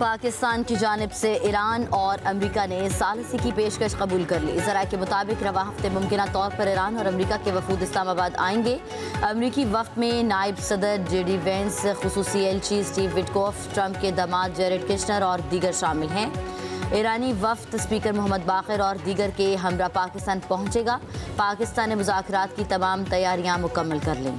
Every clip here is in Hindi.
पाकिस्तान की जानिब से ईरान और अमरीका ने सालिसी की पेशकश कबूल कर ली। ज़राए के मुताबिक रवा हफ्ते मुमकिना तौर पर ईरान और अमरीका के वफूद इस्लामाबाद आएंगे। अमरीकी वफ्द में नायब सदर JD वेंस, खुसूसी एलची स्टीव विटकॉफ, ट्रंप के दामाद जेरेड किशनर और दीगर शामिल हैं। ईरानी वफ्द स्पीकर मोहम्मद बाक़िर और दीगर के हमरा पाकिस्तान पहुँचेगा। पाकिस्तान ने मुज़ाकरात की तमाम तैयारियाँ मुकम्मल कर लीं।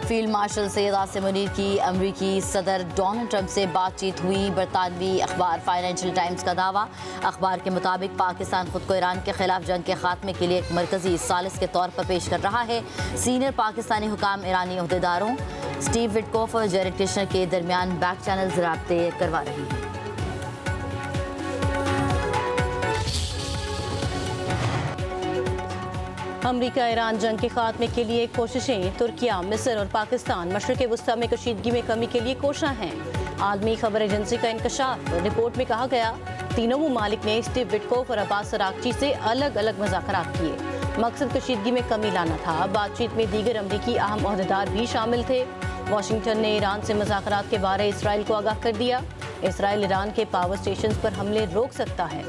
फील्ड मार्शल सैयद आसिम मुनीर की अमरीकी सदर डोनाल्ड ट्रंप से बातचीत हुई। बरतानवी अखबार फाइनेंशियल टाइम्स का दावा। अखबार के मुताबिक पाकिस्तान खुद को ईरान के खिलाफ जंग के खात्मे के लिए एक मरकजी सालिस के तौर पर पेश कर रहा है। सीनियर पाकिस्तानी हुकाम ईरानी अहदेदारों स्टीव विटकॉफ और जेरेड किशनर के दरमियान बैक चैनल राब्ते करवा रही हैं। अमरीका ईरान जंग के खात्मे के लिए कोशिशें। तुर्किया, मिस्र और पाकिस्तान मशरिक़ वस्ता में कशीदगी में कमी के लिए कोशां हैं। आलमी खबर एजेंसी का इंकशाफ। रिपोर्ट में कहा गया तीनों ममालिक ने स्टीव विटकॉफ और अब्बास अरागची से अलग अलग मुज़ाकरात किए। मकसद कशीदगी में कमी लाना था। बातचीत में दीगर अमरीकी अहम ओहदेदार भी शामिल थे। वाशिंगटन ने ईरान से मुज़ाकरात के बारे इसराइल को आगाह कर दिया। इसराइल ईरान के पावर स्टेशन पर हमले रोक सकता है।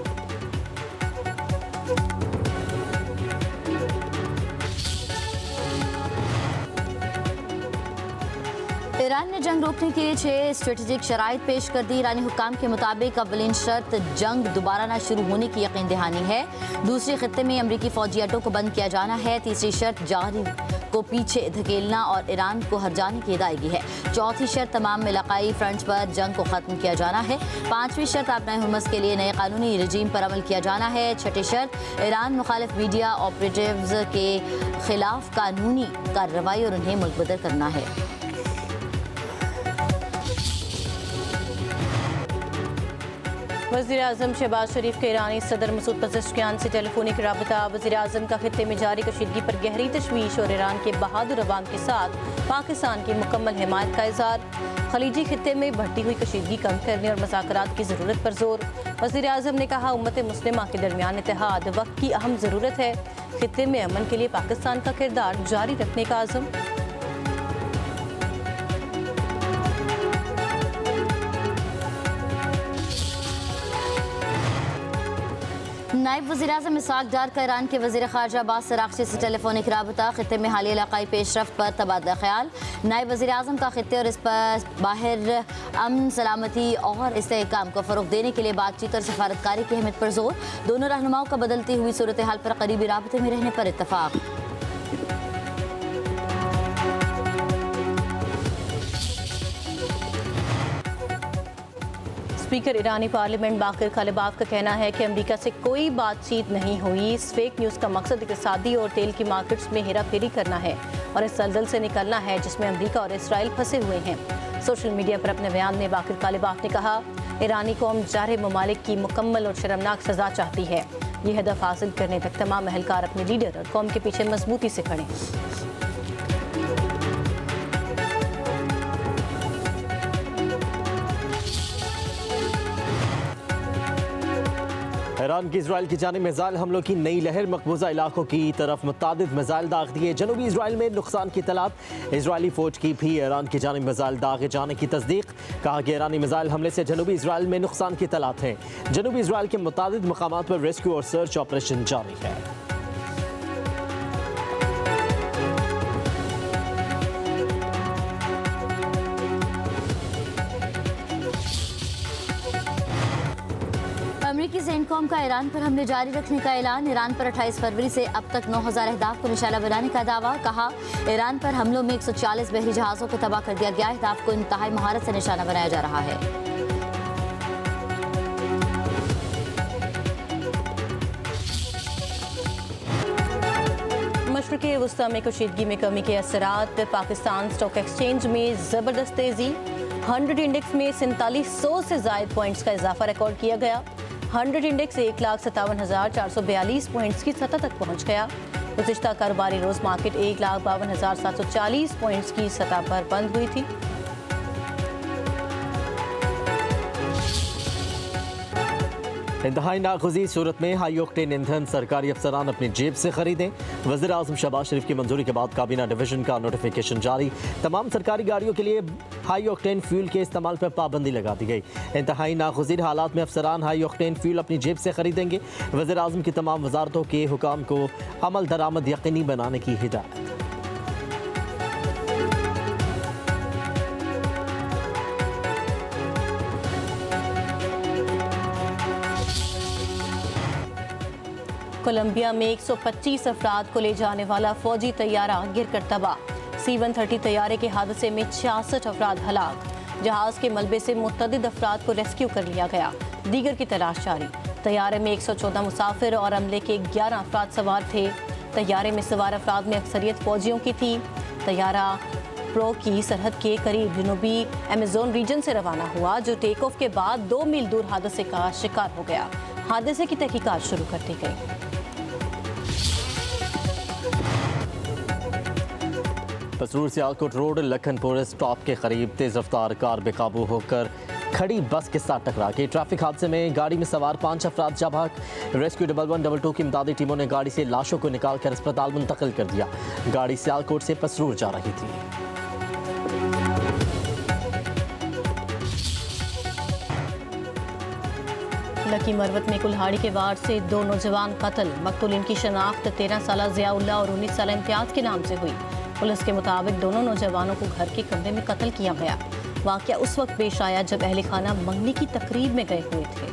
ईरान ने जंग रोकने के लिए 6 स्ट्रेटेजिक शराइत पेश कर दी। ईरानी हुक्काम के मुताबिक अव्वलीन शर्त जंग दोबारा न शुरू होने की यकीन दहानी है। दूसरे खत्ते में अमरीकी फौजी अड्डों को बंद किया जाना है। तीसरी शर्त जंग को पीछे धकेलना और ईरान को हर जाने की अदायगी है। चौथी शर्त तमाम इलाकाई फ्रंट पर जंग को ख़त्म किया जाना है। पांचवी शर्त आबनाए हुर्मुज़ के लिए नए कानूनी रजीम पर अमल किया जाना है। छठी शर्त ईरान मुखालिफ मीडिया ऑपरेटिव्स के खिलाफ कानूनी कार्रवाई और उन्हें मुल्क बदर करना है। वज़ीर आज़म शहबाज शरीफ के ईरानी सदर मसूद पज़ेश्कियान से टेलीफोनिक राबता। वज़ीर आज़म का खित्ते में जारी कशीदगी पर गहरी तशवीश और ईरान के बहादुर अवाम के साथ पाकिस्तान की मुकम्मल हिमायत का इज़हार। खलीजी खित्ते में बढ़ती हुई कशीदगी कम करने और मुज़ाकरात की ज़रूरत पर जोर। वज़ीर आज़म ने कहा उम्मत मुस्लिमा के दरमियान इत्तेहाद वक्त की अहम ज़रूरत है। खित्ते में अमन के लिए पाकिस्तान का किरदार जारी रखने का आज़म। नायब वज़ीर आज़म इसहाक़ डार का ईरान के वज़ीर ख़ारजा अब्बास अराग़ची से टेलीफोनिक राबता। खित्ते में हालिया इलाक़ाई पेशरफ्त पर तबादला ख्याल। नायब वज़ीर आज़म का खित्ते और इस पर बाहर अमन सलामती और इस्तेहकाम को फ़रोग़ देने के लिए बातचीत और सफारतकारी की अहमियत पर जोर। दोनों रहनुमाओं का बदलती हुई सूरत हाल पर करीबी राबते में रहने पर इत्तफ़ाक़। स्पीकर ईरानी पार्लियामेंट बाक़िर कालिबाफ का कहना है कि अमेरिका से कोई बातचीत नहीं हुई। इस फेक न्यूज़ का मकसद इक़्तिसादी और तेल की मार्केट्स में हेरा फेरी करना है और इस दलदल से निकलना है जिसमें अमेरिका और इसराइल फंसे हुए हैं। सोशल मीडिया पर अपने बयान में बाक़िर कालिबाफ ने कहा ईरानी कौम जारे ममालिक की मुकम्मल और शर्मनाक सज़ा चाहती है। ये हदफ हासिल करने तक तमाम अहलकार अपने लीडर और कौम के पीछे मजबूती से खड़े। ईरान की इसराइल की जानिब मिसाइल हमलों की नई लहर। मकबूजा इलाकों की तरफ मुतादिद मिसाइल दाग दिए। जनूबी इसराइल में नुकसान की इत्तलात। इसराइली फौज की भी ईरान की जानिब मिसाइल दागे जाने की तस्दीक। कहा कि ईरानी मिसाइल हमले से जनूबी इसराइल में नुकसान की इत्तलात हैं। जनूबी इसराइल के मुतादिद मकामात पर रेस्क्यू और सर्च ऑपरेशन जारी है। अमरीकी सेंटकॉम का ईरान पर हमले जारी रखने का ऐलान। ईरान पर 28 फरवरी से अब तक 9000 अहदाफ को निशाना बनाने का दावा। कहा ईरान पर हमलों में 140 बहरी जहाज़ों को तबाह कर दिया गया। अहदाफ को इंतहाई महारत से निशाना बनाया जा रहा है। मशरिक़ वस्ता में कशीदगी में कमी के असरात। पाकिस्तान स्टॉक एक्सचेंज में ज़बरदस्त तेज़ी। 100 इंडेक्स में 4700 से ज़ायद पॉइंट्स का इजाफा रिकॉर्ड किया गया। 100 इंडेक्स 1,57,442 पॉइंट्स की सतह तक पहुंच गया। गुज़िश्ता कारोबारी रोज़ मार्केट 1,52,740 पॉइंट्स की सतह पर बंद हुई थी। इंतहाई नागुज़ीर सूरत में हाई ऑक्टेन ईंधन सरकारी अफसरान अपनी जेब से खरीदें। वज़ीर आज़म शहबाज शरीफ की मंजूरी के बाद काबीना डिवीजन का नोटिफिकेशन जारी। तमाम सरकारी गाड़ियों के लिए हाई ऑक्टेन फ्यूल के इस्तेमाल पर पाबंदी लगा दी गई। इंतहाई नागुज़ीर हालात में अफसरान हाई ऑक्टेन फ्यूल अपनी जेब से खरीदेंगे। वज़ीर आज़म की तमाम वजारतों के हुकाम को अमल दरामद यकीनी बनाने की हिदायत। कोलंबिया में 125 अफराद को ले जाने वाला फौजी तैयारा गिरकर तबाह। C-130 तैयारे के हादसे में 66 अफराद हलाक। जहाज के मलबे से मुतअद्दिद अफराद को रेस्क्यू कर लिया गया, दीगर की तलाश जारी। तैयारे में 114 मुसाफिर और अमले के 11 अफराद सवार थे। तैयारे में सवार अफराद में अक्सरियत फौजियों की थी। तैयारा प्रो की सरहद के करीब जनूबी अमेजोन रीजन से रवाना हुआ, जो टेक ऑफ के बाद 2 मील दूर हादसे का शिकार हो गया। हादसे की तहकीकात शुरू कर दी गई। पसरूर सियालकोट रोड लखनपुर स्टॉप के करीब तेज रफ्तार कार बेकाबू होकर खड़ी बस के साथ टकरा गई। ट्रैफिक हादसे में गाड़ी में सवार 5 अफराद जाँ बहक। रेस्क्यू 1122 की इमदादी टीमों ने गाड़ी से लाशों को निकालकर अस्पताल मुंतकिल कर दिया। गाड़ी सियालकोट से पसरूर जा रही थी। लकी मरवत में कुल्हाड़ी के वार से 2 नौजवान कत्ल। मकतूलिन की शनाख्त 13 साला ज़ियाउल्लाह और 19 साला इम्तियाज़ के नाम से हुई। पुलिस के मुताबिक दोनों नौजवानों को घर के कमरे में कत्ल किया गया। वाक़या उस वक्त पेश आया जब अहले खाना मंगनी की तकरीब में गए हुए थे।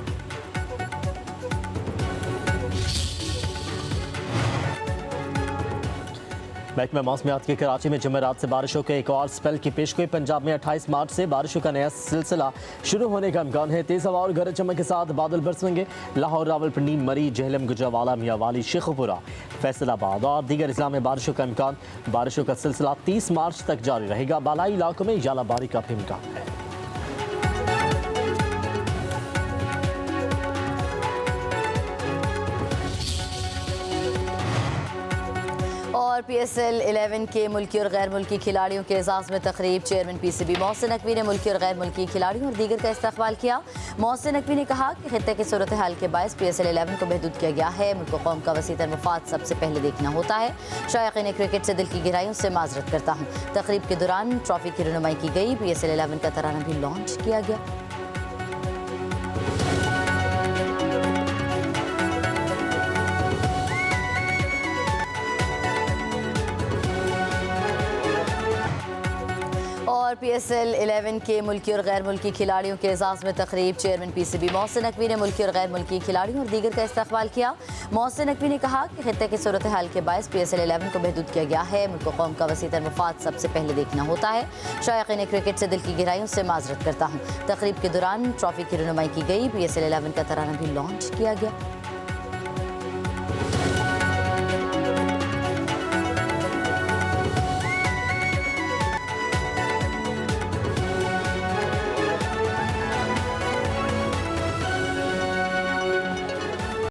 महकमा मौसमियात की कराची में जुमेरात से बारिशों के एक और स्पेल की पेशगोई। पंजाब में 28 मार्च से बारिशों का नया सिलसिला शुरू होने का इम्कान है। तेज हवा और गरज चमक के साथ बादल बरसेंगे। लाहौर, रावलपिंडी, मरी, जेहलम, गुजरावाला, मियांवाली, शेखुपुरा, फैसलाबाद और दीगर अजला में बारिशों का इम्कान। बारिशों का सिलसिला 30 मार्च तक जारी रहेगा। बालाई इलाकों में यालाबारी का भी इम्कान है। और PSL 11 के मुल्की और गैर मुल्की खिलाड़ियों के एजाज़ में तकरीब। चेयरमैन PCB मोहसिन नकवी ने मुल्की और गैर मुल्की खिलाड़ियों और दीगर का इस्तकबाल किया। मोहसिन नकवी ने कहा कि खित्ते की सूरत हाल के बायस PSL 11 को महदूद किया गया है। मुल्क कौम का वसीतर मफाद सबसे पहले देखना होता है। शायकीन क्रिकेट से दिल की गहराइयों से माजरत करता हूँ। तकरीब के दौरान ट्रॉफी की रनुमाई की गई। PSL 11 का तराना भी लॉन्च किया गया। और PSL 11 के मुल्की और गैर मुल्की खिलाड़ियों के एजाज़ में तकरीब। चेयरमैन PCB मोहसिन नकवी ने मुल्की और गैर मुल्की खिलाड़ियों और दीगर का इस्तकबाल किया। मोहसिन नकवी ने कहा कि खित्ते की सूरत हाल के बायस PSL 11 को महदूद किया गया है। मुल्क कौम का वसीतर मफाद सबसे पहले देखना होता है। शायकीन क्रिकेट से दिल की गहराइयों से माजरत करता हूँ। तकरीब के दौरान ट्रॉफी की रनुमाई की गई। PSL 11 का तराना भी लॉन्च किया गया।